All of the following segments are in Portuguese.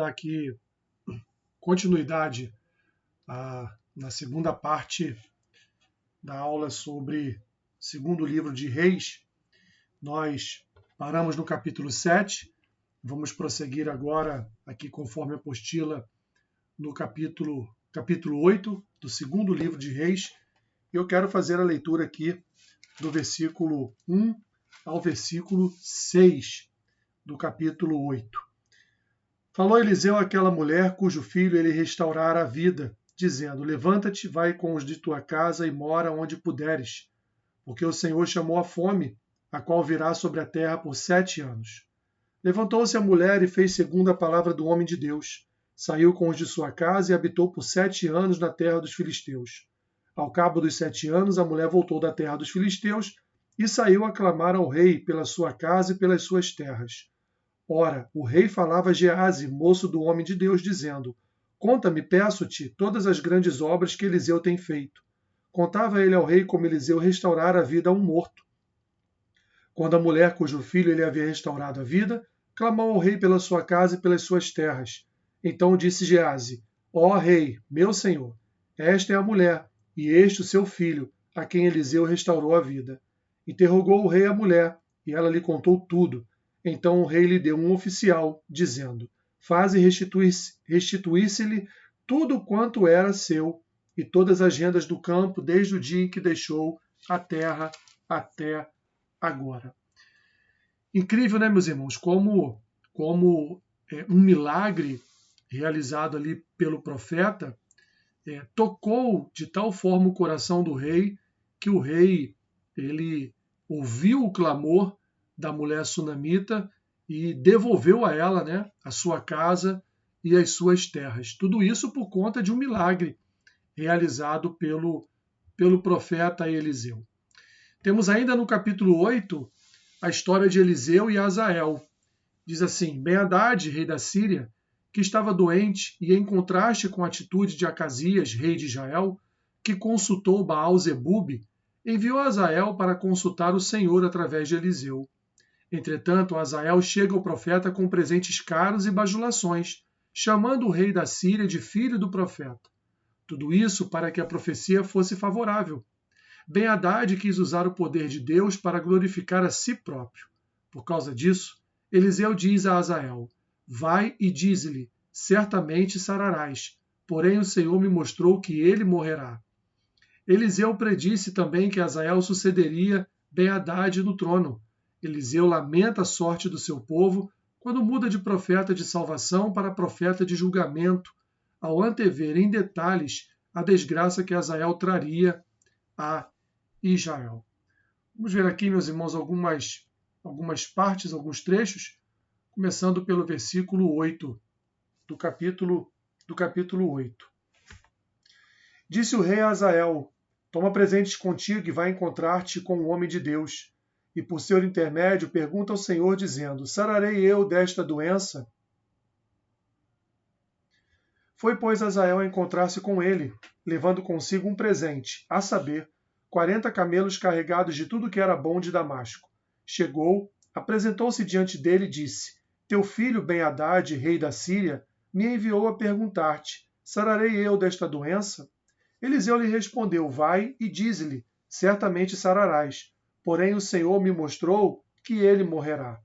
dar aqui continuidade na segunda parte da aula sobre o segundo livro de Reis. Nós paramos no capítulo 7, vamos prosseguir agora, aqui conforme a apostila, no capítulo 8 do segundo livro de Reis. Eu quero fazer a leitura aqui do versículo 1 ao versículo 6 do capítulo 8. Falou Eliseu àquela mulher cujo filho ele restaurara a vida, dizendo: Levanta-te, vai com os de tua casa e mora onde puderes, porque o Senhor chamou a fome, a qual virá sobre a terra por 7 anos. Levantou-se a mulher e fez segundo a palavra do homem de Deus. Saiu com os de sua casa e habitou por 7 anos na terra dos filisteus. Ao cabo dos 7 anos, a mulher voltou da terra dos filisteus e saiu a clamar ao rei pela sua casa e pelas suas terras. Ora, o rei falava a Geazi, moço do homem de Deus, dizendo: Conta-me, peço-te, todas as grandes obras que Eliseu tem feito. Contava ele ao rei como Eliseu restaurara a vida a um morto. Quando a mulher cujo filho ele havia restaurado a vida, clamou ao rei pela sua casa e pelas suas terras. Então disse Geazi: Ó rei, meu senhor, esta é a mulher, e este o seu filho, a quem Eliseu restaurou a vida. Interrogou o rei a mulher, e ela lhe contou tudo. Então o rei lhe deu um oficial, dizendo: Faze restituir-se-lhe tudo quanto era seu, e todas as rendas do campo, desde o dia em que deixou a terra até agora. Incrível, né, meus irmãos? Como um milagre realizado ali pelo profeta tocou de tal forma o coração do rei, que o rei ele ouviu o clamor da mulher sunamita e devolveu a ela, né, a sua casa e as suas terras. Tudo isso por conta de um milagre realizado pelo profeta Eliseu. Temos ainda no capítulo 8 a história de Eliseu e Azael. Diz assim: Ben-Hadad, rei da Síria, que estava doente, e em contraste com a atitude de Acasias, rei de Israel, que consultou Baal-Zebub, enviou Azael para consultar o Senhor através de Eliseu. Entretanto, Azael chega ao profeta com presentes caros e bajulações, chamando o rei da Síria de filho do profeta. Tudo isso para que a profecia fosse favorável. Ben-Hadad quis usar o poder de Deus para glorificar a si próprio. Por causa disso, Eliseu diz a Azael: Vai e dize-lhe, certamente sararás, porém o Senhor me mostrou que ele morrerá. Eliseu predisse também que Azael sucederia Ben-Hadad no trono. Eliseu lamenta a sorte do seu povo quando muda de profeta de salvação para profeta de julgamento, ao antever em detalhes a desgraça que Azael traria a Israel. Vamos ver aqui, meus irmãos, algumas partes, alguns trechos, começando pelo versículo 8 do capítulo 8. Disse o rei a Azael: Toma presentes contigo e vai encontrar-te com o homem de Deus. E por seu intermédio pergunta ao Senhor, dizendo: Sararei eu desta doença? Foi, pois, Azael a encontrar-se com ele, levando consigo um presente, a saber, 40 camelos carregados de tudo que era bom de Damasco. Chegou, apresentou-se diante dele e disse: Teu filho Ben-Hadad, rei da Síria, me enviou a perguntar-te: Sararei eu desta doença? Eliseu lhe respondeu: Vai e dize-lhe: Certamente sararás. Porém o Senhor me mostrou que ele morrerá.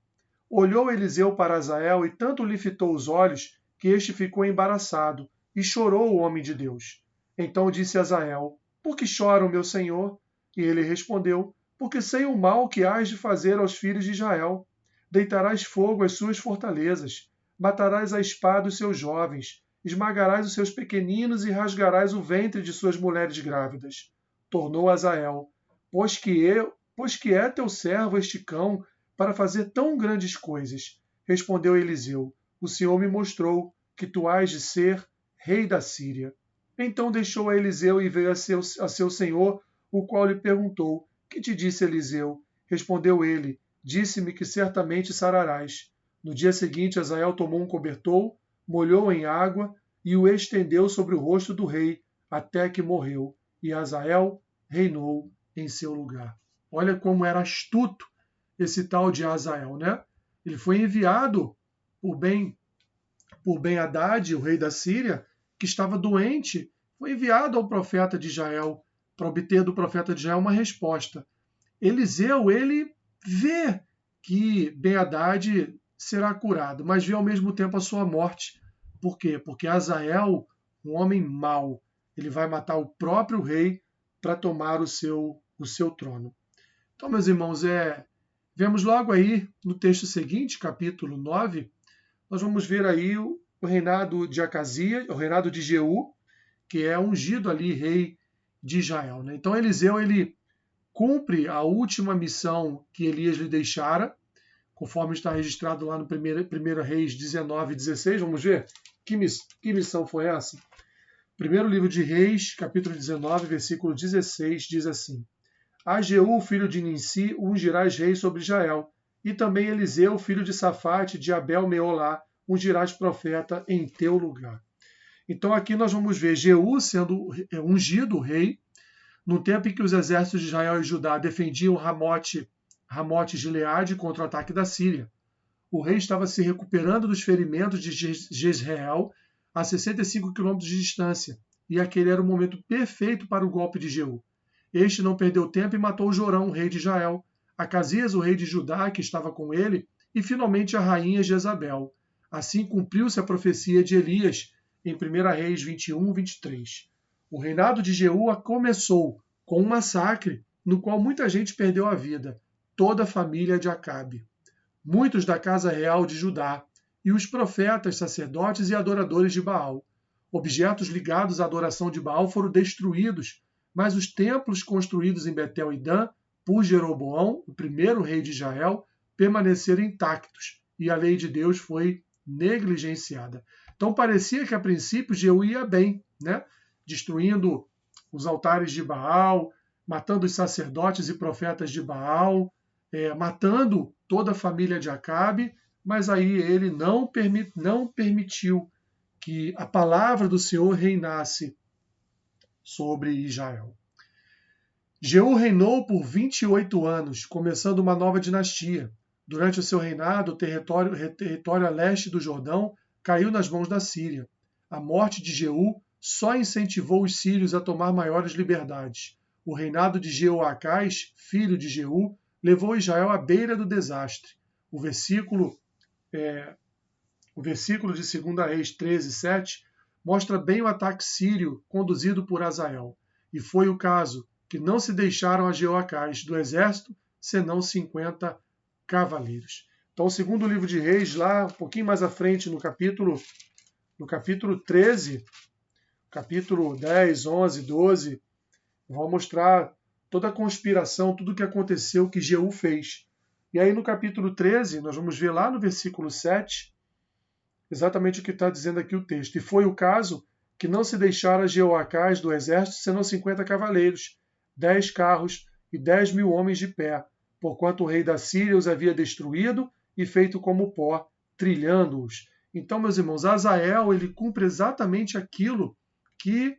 Olhou Eliseu para Azael e tanto lhe fitou os olhos que este ficou embaraçado e chorou o homem de Deus. Então disse Azael: Por que chora o meu senhor? E ele respondeu: Porque sei o mal que hás de fazer aos filhos de Israel. Deitarás fogo às suas fortalezas, matarás a espada os seus jovens, esmagarás os seus pequeninos e rasgarás o ventre de suas mulheres grávidas. Tornou Azael: Pois que é teu servo este cão para fazer tão grandes coisas? Respondeu Eliseu: O Senhor me mostrou que tu hás de ser rei da Síria. Então deixou a Eliseu e veio a seu senhor, o qual lhe perguntou: Que te disse Eliseu? Respondeu ele: Disse-me que certamente sararás. No dia seguinte, Azael tomou um cobertor, molhou em água e o estendeu sobre o rosto do rei, até que morreu. E Azael reinou em seu lugar. Olha como era astuto esse tal de Azael, né? Ele foi enviado por por Ben-Hadad, o rei da Síria, que estava doente, foi enviado ao profeta de Israel para obter do profeta de Israel uma resposta. Eliseu, ele vê que Ben-Hadad será curado, mas vê ao mesmo tempo a sua morte. Por quê? Porque Hazael, um homem mau, ele vai matar o próprio rei para tomar o seu trono. Então, meus irmãos, vemos logo aí no texto seguinte, capítulo 9, nós vamos ver aí o reinado de Acasias, o reinado de Jeú, que é ungido ali rei de Israel. Né? Então, Eliseu, ele cumpre a última missão que Elias lhe deixara, conforme está registrado lá no 1 Reis 19, 16. Vamos ver que missão foi essa? Primeiro livro de Reis, capítulo 19, versículo 16, diz assim: A Jeú, filho de Ninsi, ungirás rei sobre Israel, e também Eliseu, filho de Safate, de Abel-Meolá, ungirás profeta em teu lugar. Então aqui nós vamos ver Jeú sendo ungido rei, no tempo em que os exércitos de Israel e Judá defendiam Ramote Gileade contra o ataque da Síria. O rei estava se recuperando dos ferimentos de Jezreel, a 65 quilômetros de distância, e aquele era o momento perfeito para o golpe de Jeú. Este não perdeu tempo e matou Jorão, rei de Israel, Acasias, o rei de Judá, que estava com ele, e finalmente a rainha Jezabel. Assim cumpriu-se a profecia de Elias em 1 Reis 21, 23. O reinado de Jeú começou com um massacre no qual muita gente perdeu a vida, toda a família de Acabe, muitos da casa real de Judá, e os profetas, sacerdotes e adoradores de Baal. Objetos ligados à adoração de Baal foram destruídos, mas os templos construídos em Betel e Dan por Jeroboão, o primeiro rei de Israel, permaneceram intactos, e a lei de Deus foi negligenciada. Então parecia que a princípio Jeú ia bem, né? Destruindo os altares de Baal, matando os sacerdotes e profetas de Baal, matando toda a família de Acabe, mas aí ele não permitiu que a palavra do Senhor reinasse sobre Israel. Jeú reinou por 28 anos, começando uma nova dinastia. Durante o seu reinado, o território a leste do Jordão caiu nas mãos da Síria. A morte de Jeú só incentivou os sírios a tomar maiores liberdades. O reinado de Jeoacás, filho de Jeú, levou Israel à beira do desastre. O versículo de 2 Reis 13, 7 mostra bem o ataque sírio conduzido por Hazael. E foi o caso que não se deixaram a Jeoacás do exército, senão 50 cavaleiros. Então, o segundo livro de Reis, lá um pouquinho mais à frente, no capítulo 13, capítulo 10, 11, 12, vão mostrar toda a conspiração, tudo o que aconteceu, que Jeú fez. E aí no capítulo 13, nós vamos ver lá no versículo 7, exatamente o que está dizendo aqui o texto. E foi o caso que não se deixara Jeoacás do exército, senão 50 cavaleiros, 10 carros e 10.000 homens de pé, porquanto o rei da Síria os havia destruído e feito como pó, trilhando-os. Então, meus irmãos, Hazael, ele cumpre exatamente aquilo que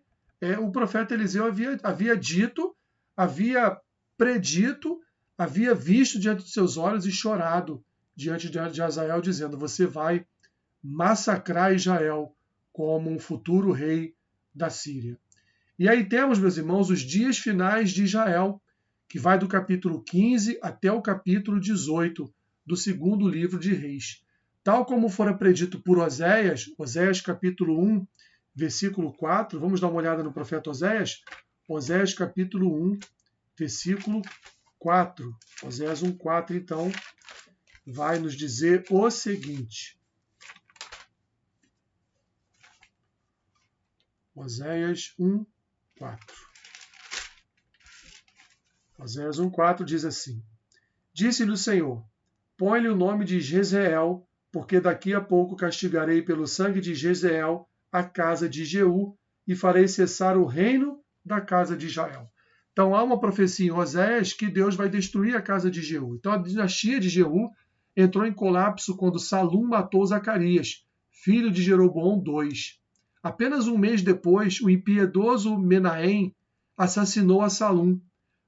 o profeta Eliseu havia dito, havia predito, havia visto diante de seus olhos e chorado diante de Hazael, dizendo: você vai massacrar Israel como um futuro rei da Síria. E aí temos, meus irmãos, os dias finais de Israel, que vai do capítulo 15 até o capítulo 18 do segundo livro de Reis. Tal como fora predito por Oséias, Oséias capítulo 1, versículo 4, vamos dar uma olhada no profeta Oséias? Oséias capítulo 1, versículo 4. Oséias 1, 4, então, vai nos dizer o seguinte. Oséias 1, 4. Oséias 1, 4 diz assim: Disse-lhe o Senhor: põe-lhe o nome de Jezreel, porque daqui a pouco castigarei pelo sangue de Jezreel a casa de Jeú e farei cessar o reino da casa de Israel. Então há uma profecia em Oséias que Deus vai destruir a casa de Jeú. Então a dinastia de Jeú entrou em colapso quando Salum matou Zacarias, filho de Jeroboão II. Apenas um mês depois, o impiedoso Menahem assassinou a Salum.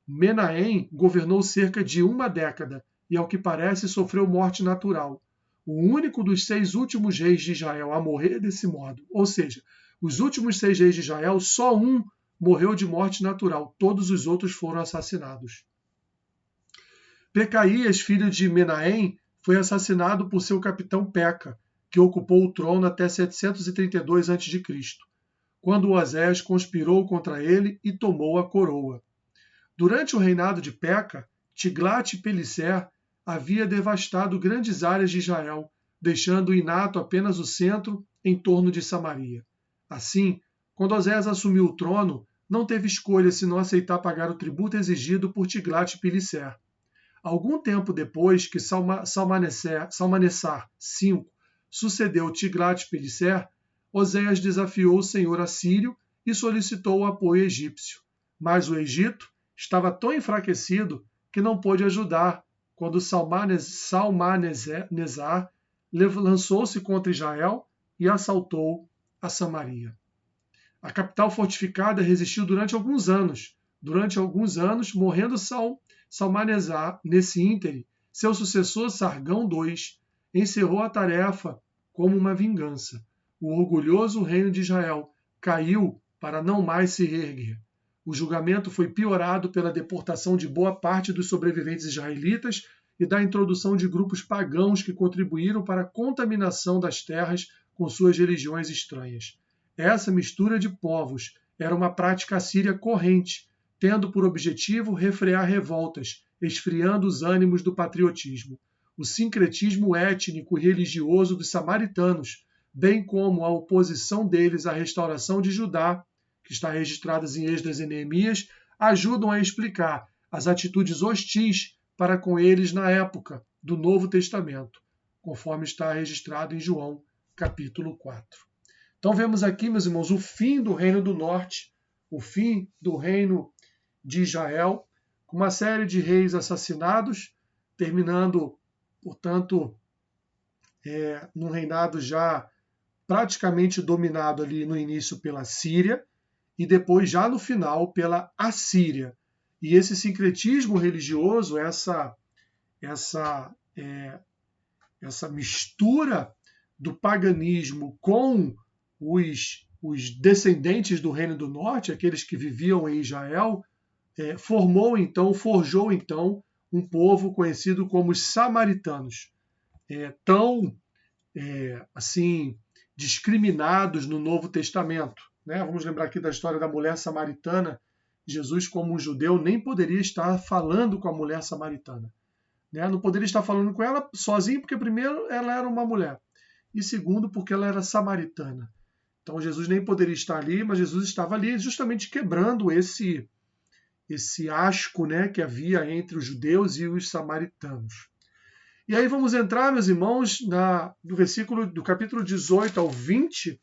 Menahem governou cerca de uma década e, ao que parece, sofreu morte natural. o único dos 6 últimos reis de Israel a morrer desse modo. Ou seja, os últimos 6 reis de Israel, só um morreu de morte natural, todos os outros foram assassinados. Pecaías, filho de Menahem, foi assassinado por seu capitão Peca, que ocupou o trono até 732 a.C., quando Oséias conspirou contra ele e tomou a coroa. Durante o reinado de Peca, Tiglat-Pileser havia devastado grandes áreas de Israel, deixando inato apenas o centro em torno de Samaria. Assim, quando Oséias assumiu o trono, não teve escolha senão aceitar pagar o tributo exigido por Tiglat-Pileser. Algum tempo depois que Salmanessar V sucedeu Tiglat-Pileser, Oséias desafiou o senhor assírio e solicitou o apoio egípcio. Mas o Egito estava tão enfraquecido que não pôde ajudar quando Salmanessar lançou-se contra Israel e assaltou a Samaria. A capital fortificada resistiu durante alguns anos, morrendo Salmanessar. Nesse íntere, seu sucessor Sargão II encerrou a tarefa como uma vingança. O orgulhoso reino de Israel caiu para não mais se reerguer. O julgamento foi piorado pela deportação de boa parte dos sobreviventes israelitas e da introdução de grupos pagãos que contribuíram para a contaminação das terras com suas religiões estranhas. Essa mistura de povos era uma prática assíria corrente, tendo por objetivo refrear revoltas, esfriando os ânimos do patriotismo. O sincretismo étnico e religioso dos samaritanos, bem como a oposição deles à restauração de Judá, que está registradas em Esdras e Neemias, ajudam a explicar as atitudes hostis para com eles na época do Novo Testamento, conforme está registrado em João, capítulo 4. Então vemos aqui, meus irmãos, o fim do Reino do Norte, o fim do Reino de Israel, com uma série de reis assassinados, terminando, portanto, num reinado já praticamente dominado ali no início pela Síria, e depois, já no final, pela Assíria. E esse sincretismo religioso, essa mistura do paganismo com os descendentes do Reino do Norte, aqueles que viviam em Israel, forjou então um povo conhecido como os samaritanos, tão discriminados no Novo Testamento. Vamos lembrar aqui da história da mulher samaritana. Jesus, como um judeu, nem poderia estar falando com a mulher samaritana. Não poderia estar falando com ela sozinho, porque primeiro ela era uma mulher, e segundo porque ela era samaritana. Então Jesus nem poderia estar ali, mas Jesus estava ali justamente quebrando esse asco, que havia entre os judeus e os samaritanos. E aí vamos entrar, meus irmãos, do capítulo 18 ao 20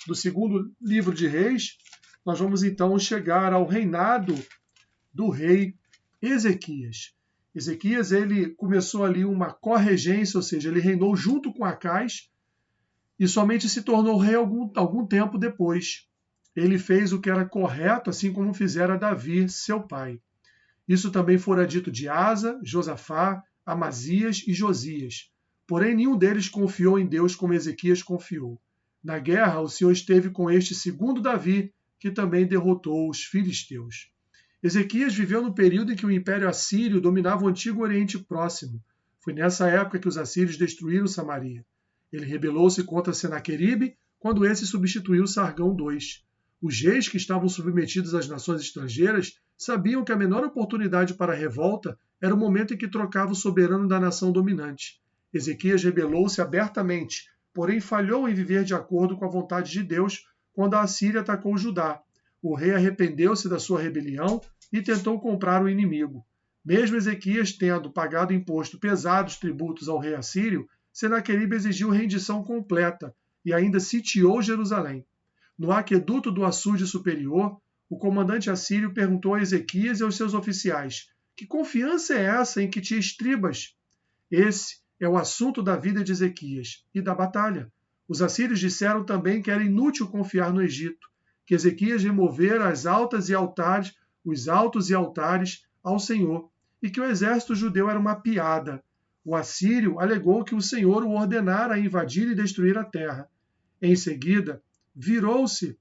do segundo livro de Reis. Nós vamos então chegar ao reinado do rei Ezequias. Ezequias, ele começou ali uma corregência, ou seja, ele reinou junto com Acais e somente se tornou rei algum tempo depois. Ele fez o que era correto, assim como fizera Davi, seu pai. Isso também fora dito de Asa, Josafá, Amazias e Josias. Porém, nenhum deles confiou em Deus como Ezequias confiou. Na guerra, o Senhor esteve com este segundo Davi, que também derrotou os filisteus. Ezequias viveu no período em que o Império Assírio dominava o Antigo Oriente Próximo. Foi nessa época que os assírios destruíram Samaria. Ele rebelou-se contra Senaqueribe, quando esse substituiu Sargão II. Os reis que estavam submetidos às nações estrangeiras sabiam que a menor oportunidade para a revolta era o momento em que trocava o soberano da nação dominante. Ezequias rebelou-se abertamente, porém falhou em viver de acordo com a vontade de Deus quando a Assíria atacou Judá. O rei arrependeu-se da sua rebelião e tentou comprar o inimigo. Mesmo Ezequias tendo pagado imposto pesados tributos ao rei assírio, Senaqueribe exigiu rendição completa e ainda sitiou Jerusalém. No aqueduto do açude superior, o comandante assírio perguntou a Ezequias e aos seus oficiais: que confiança é essa em que te estribas? Esse é o assunto da vida de Ezequias e da batalha. Os assírios disseram também que era inútil confiar no Egito, que Ezequias removera os altos e altares ao Senhor, e que o exército judeu era uma piada. O assírio alegou que o Senhor o ordenara invadir e destruir a terra. Em seguida, virou-se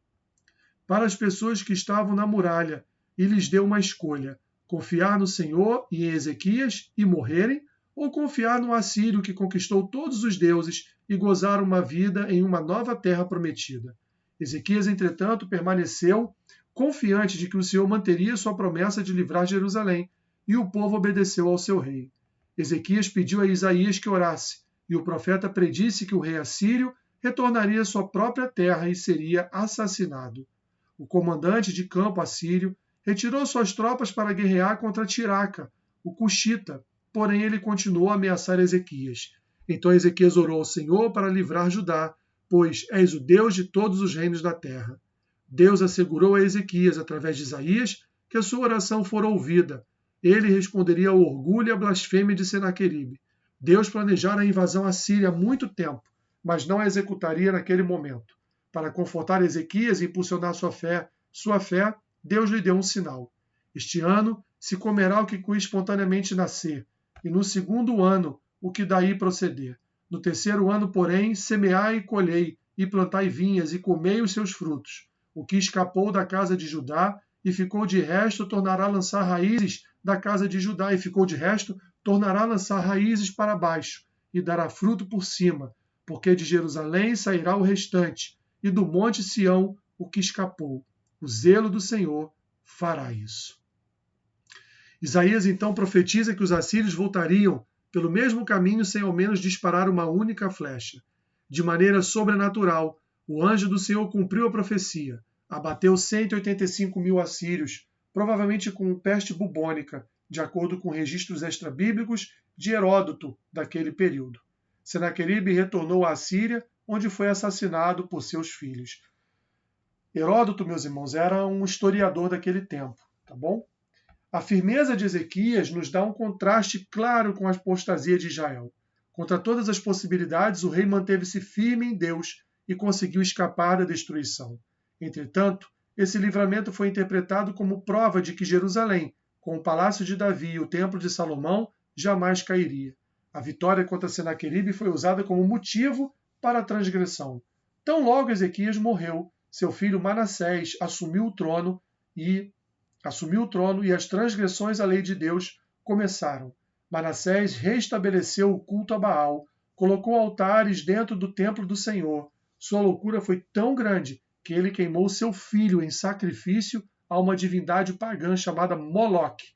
para as pessoas que estavam na muralha e lhes deu uma escolha: confiar no Senhor e em Ezequias e morrerem, ou confiar no assírio que conquistou todos os deuses e gozar uma vida em uma nova terra prometida. Ezequias, entretanto, permaneceu confiante de que o Senhor manteria sua promessa de livrar Jerusalém, e o povo obedeceu ao seu rei. Ezequias pediu a Isaías que orasse, e o profeta predisse que o rei assírio retornaria à sua própria terra e seria assassinado. O comandante de campo assírio retirou suas tropas para guerrear contra Tiraca, o cuxita, porém ele continuou a ameaçar Ezequias. Então Ezequias orou ao Senhor para livrar Judá, pois és o Deus de todos os reinos da terra. Deus assegurou a Ezequias, através de Isaías, que a sua oração fora ouvida. Ele responderia ao orgulho e à blasfêmia de Senaqueribe. Deus planejara a invasão assíria há muito tempo, mas não a executaria naquele momento. Para confortar Ezequias e impulsionar sua fé, Deus lhe deu um sinal. Este ano se comerá o que espontaneamente nascer, e no segundo ano o que daí proceder. No terceiro ano, porém, semeai e colhei, e plantai vinhas, e comei os seus frutos. O que escapou da casa de Judá e ficou de resto, tornará a lançar raízes da casa de Judá, e ficou de resto, tornará a lançar raízes para baixo, e dará fruto por cima, porque de Jerusalém sairá o restante, e do monte Sião o que escapou. O zelo do Senhor fará isso. Isaías então profetiza que os assírios voltariam pelo mesmo caminho sem ao menos disparar uma única flecha. De maneira sobrenatural, o anjo do Senhor cumpriu a profecia. Abateu 185.000 assírios, provavelmente com peste bubônica, de acordo com registros extrabíblicos de Heródoto daquele período. Senaqueribe retornou à Assíria, onde foi assassinado por seus filhos. Heródoto, meus irmãos, era um historiador daquele tempo, tá bom? A firmeza de Ezequias nos dá um contraste claro com a apostasia de Israel. Contra todas as possibilidades, o rei manteve-se firme em Deus e conseguiu escapar da destruição. Entretanto, esse livramento foi interpretado como prova de que Jerusalém, com o palácio de Davi e o templo de Salomão, jamais cairia. A vitória contra Senaqueribe foi usada como motivo para a transgressão. Tão logo Ezequias morreu, seu filho Manassés assumiu o trono e as transgressões à lei de Deus começaram. Manassés restabeleceu o culto a Baal, colocou altares dentro do templo do Senhor. Sua loucura foi tão grande que ele queimou seu filho em sacrifício a uma divindade pagã chamada Moloque.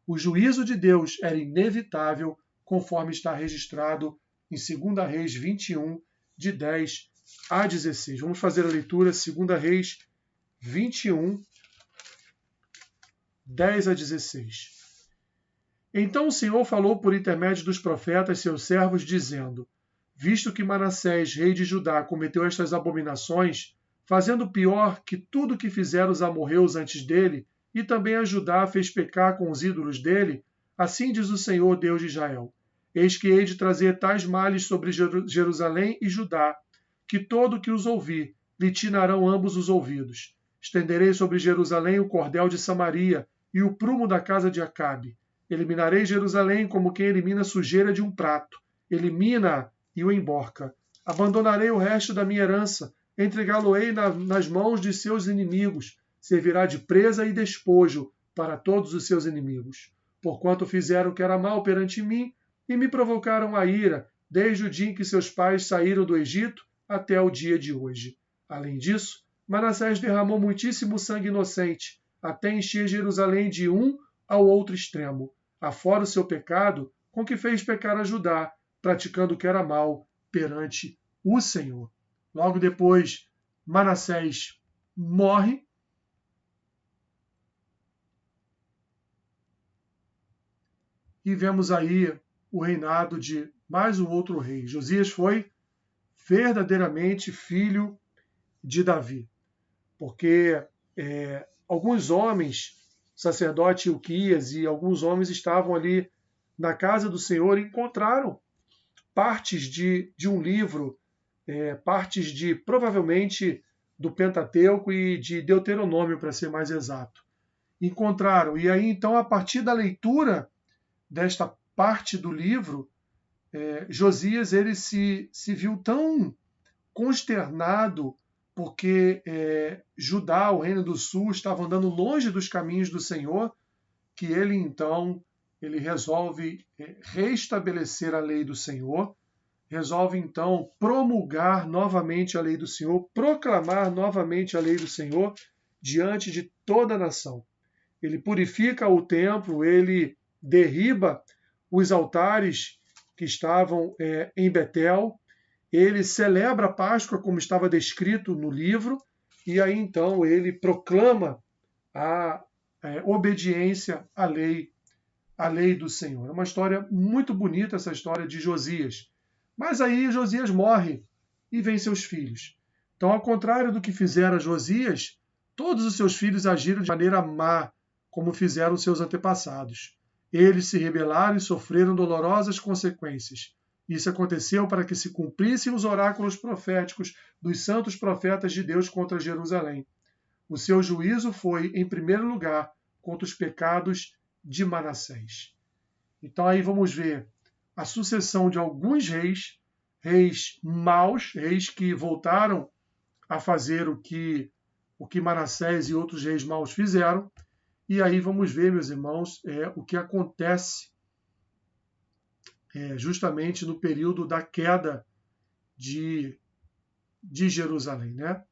O juízo de Deus era inevitável, conforme está registrado em 2 Reis 21, de 10 a 16. Vamos fazer a leitura 2 Reis 21, 10 a 16. Então o Senhor falou por intermédio dos profetas, seus servos, dizendo: visto que Manassés, rei de Judá, cometeu estas abominações, fazendo pior que tudo que fizeram os amorreus antes dele, e também a Judá fez pecar com os ídolos dele, assim diz o Senhor, Deus de Israel: eis que hei de trazer tais males sobre Jerusalém e Judá, que todo que os ouvir lhe tinarão ambos os ouvidos. Estenderei sobre Jerusalém o cordel de Samaria e o prumo da casa de Acabe. Eliminarei Jerusalém como quem elimina a sujeira de um prato. Elimina-a e o emborca. Abandonarei o resto da minha herança, entregá-lo-ei nas mãos de seus inimigos. Servirá de presa e despojo para todos os seus inimigos. Porquanto fizeram o que era mal perante mim e me provocaram a ira, desde o dia em que seus pais saíram do Egito até o dia de hoje. Além disso, Manassés derramou muitíssimo sangue inocente, até encher Jerusalém de um ao outro extremo, afora o seu pecado, com que fez pecar a Judá, praticando o que era mal perante o Senhor. Logo depois, Manassés morre. E vemos aí o reinado de mais um outro rei. Josias foi verdadeiramente filho de Davi, porque alguns homens, o sacerdote Ilquias e alguns homens estavam ali na casa do Senhor e encontraram partes de um livro, partes de, provavelmente, do Pentateuco e de Deuteronômio, para ser mais exato. Encontraram, e aí então, a partir da leitura desta parte do livro, Josias ele se viu tão consternado porque Judá, o reino do sul, estava andando longe dos caminhos do Senhor, que ele então resolve restabelecer a lei do Senhor, resolve então promulgar novamente a lei do Senhor, proclamar novamente a lei do Senhor diante de toda a nação. Ele purifica o templo, ele derriba os altares que estavam em Betel, ele celebra a Páscoa como estava descrito no livro, e aí então ele proclama a obediência à lei do Senhor. É uma história muito bonita, essa história de Josias. Mas aí Josias morre e vem seus filhos. Então, ao contrário do que fizera Josias, todos os seus filhos agiram de maneira má, como fizeram seus antepassados. Eles se rebelaram e sofreram dolorosas consequências. Isso aconteceu para que se cumprissem os oráculos proféticos dos santos profetas de Deus contra Jerusalém. O seu juízo foi, em primeiro lugar, contra os pecados de Manassés. Então aí vamos ver a sucessão de alguns reis maus, reis que voltaram a fazer o que Manassés e outros reis maus fizeram. E aí vamos ver, meus irmãos, o que acontece justamente no período da queda de Jerusalém, né?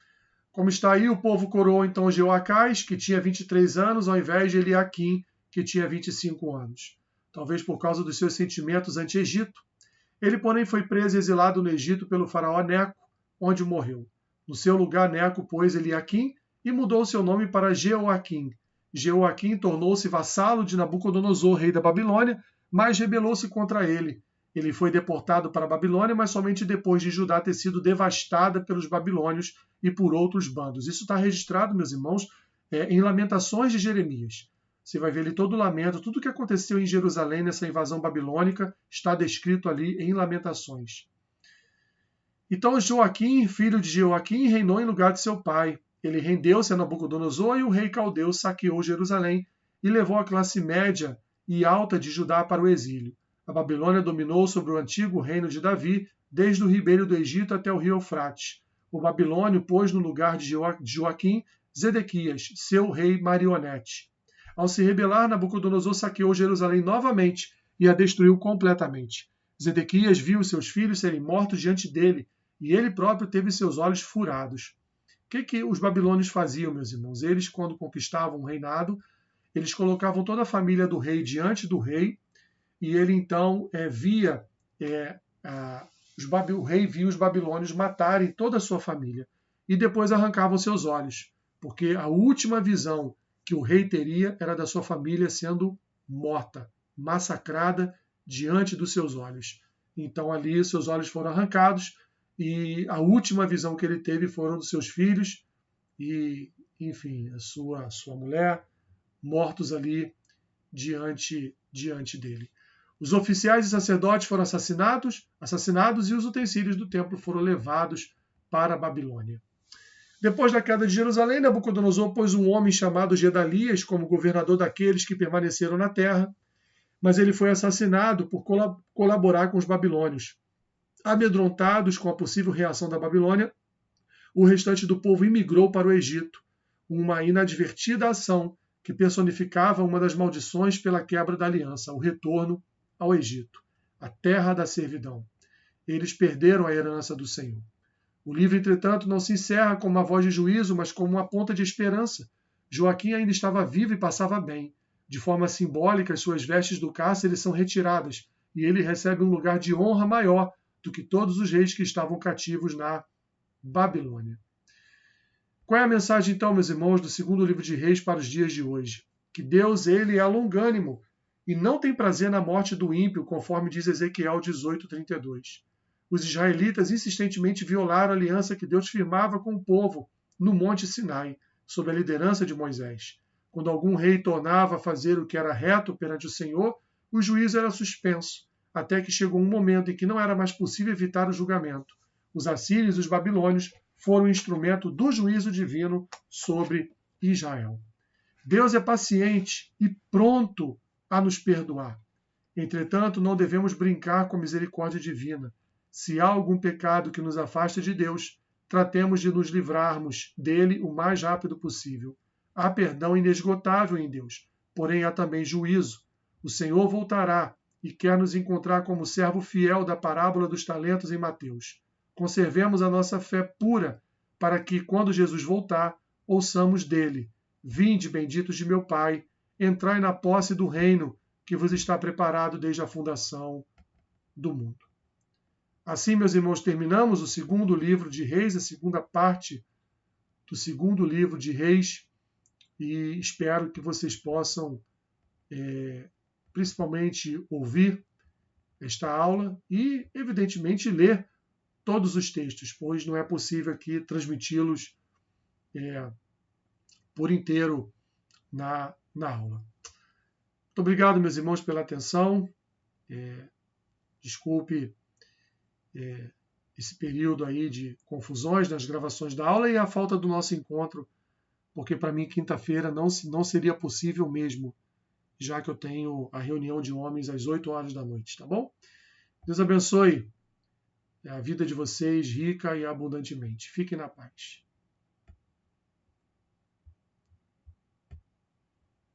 Como está aí, o povo coroou então Jeoacás, que tinha 23 anos, ao invés de Eliaquim, que tinha 25 anos. Talvez por causa dos seus sentimentos anti-Egito. Ele, porém, foi preso e exilado no Egito pelo faraó Neco, onde morreu. No seu lugar, Neco pôs Eliaquim e mudou seu nome para Jeoaquim. Jeoaquim tornou-se vassalo de Nabucodonosor, rei da Babilônia, mas rebelou-se contra ele. Ele foi deportado para a Babilônia, mas somente depois de Judá ter sido devastada pelos babilônios e por outros bandos. Isso está registrado, meus irmãos, em Lamentações de Jeremias. Você vai ver ali todo o lamento, tudo o que aconteceu em Jerusalém nessa invasão babilônica está descrito ali em Lamentações. Então Joaquim, filho de Jeoaquim, reinou em lugar de seu pai. Ele rendeu-se a Nabucodonosor e o rei caldeu saqueou Jerusalém e levou a classe média e alta de Judá para o exílio. A Babilônia dominou sobre o antigo reino de Davi, desde o ribeiro do Egito até o rio Eufrates. O babilônio pôs no lugar de Joaquim Zedequias, seu rei marionete. Ao se rebelar, Nabucodonosor saqueou Jerusalém novamente e a destruiu completamente. Zedequias viu seus filhos serem mortos diante dele e ele próprio teve seus olhos furados. O que os babilônios faziam, meus irmãos? Eles, quando conquistavam o reinado, eles colocavam toda a família do rei diante do rei e ele então o rei via os babilônios matarem toda a sua família e depois arrancavam seus olhos, porque a última visão que o rei teria era da sua família sendo morta, massacrada diante dos seus olhos. Então ali seus olhos foram arrancados e a última visão que ele teve foram dos seus filhos e, enfim, a sua mulher mortos ali diante dele. Os oficiais e sacerdotes foram assassinados e os utensílios do templo foram levados para a Babilônia. Depois da queda de Jerusalém, Nabucodonosor pôs um homem chamado Gedalias como governador daqueles que permaneceram na terra, mas ele foi assassinado por colaborar com os babilônios. Amedrontados com a possível reação da Babilônia, o restante do povo imigrou para o Egito, uma inadvertida ação que personificava uma das maldições pela quebra da aliança, o retorno ao Egito, a terra da servidão. Eles perderam a herança do Senhor. O livro, entretanto, não se encerra com uma voz de juízo, mas como uma ponta de esperança. Joaquim ainda estava vivo e passava bem. De forma simbólica, as suas vestes do cárcere são retiradas e ele recebe um lugar de honra maior do que todos os reis que estavam cativos na Babilônia. Qual é a mensagem, então, meus irmãos, do segundo livro de Reis para os dias de hoje? Que Deus, ele é longânimo e não tem prazer na morte do ímpio, conforme diz Ezequiel 18:32. Os israelitas insistentemente violaram a aliança que Deus firmava com o povo no Monte Sinai, sob a liderança de Moisés. Quando algum rei tornava a fazer o que era reto perante o Senhor, o juízo era suspenso, até que chegou um momento em que não era mais possível evitar o julgamento. Os assírios e os babilônios foram um instrumento do juízo divino sobre Israel. Deus é paciente e pronto a nos perdoar. Entretanto, não devemos brincar com a misericórdia divina. Se há algum pecado que nos afasta de Deus, tratemos de nos livrarmos dele o mais rápido possível. Há perdão inesgotável em Deus, porém há também juízo. O Senhor voltará e quer nos encontrar como servo fiel da parábola dos talentos em Mateus. Conservemos a nossa fé pura, para que, quando Jesus voltar, ouçamos dele: Vinde, benditos de meu Pai, entrai na posse do reino que vos está preparado desde a fundação do mundo. Assim, meus irmãos, terminamos o segundo livro de Reis, a segunda parte do segundo livro de Reis, e espero que vocês possam, principalmente, ouvir esta aula e, evidentemente, ler todos os textos, pois não é possível aqui transmiti-los por inteiro na aula. Muito obrigado, meus irmãos, pela atenção. Desculpe esse período aí de confusões nas gravações da aula e a falta do nosso encontro, porque para mim quinta-feira não seria possível mesmo, já que eu tenho a reunião de homens às 8 horas da noite, tá bom? Deus abençoe a vida de vocês rica e abundantemente. Fiquem na paz.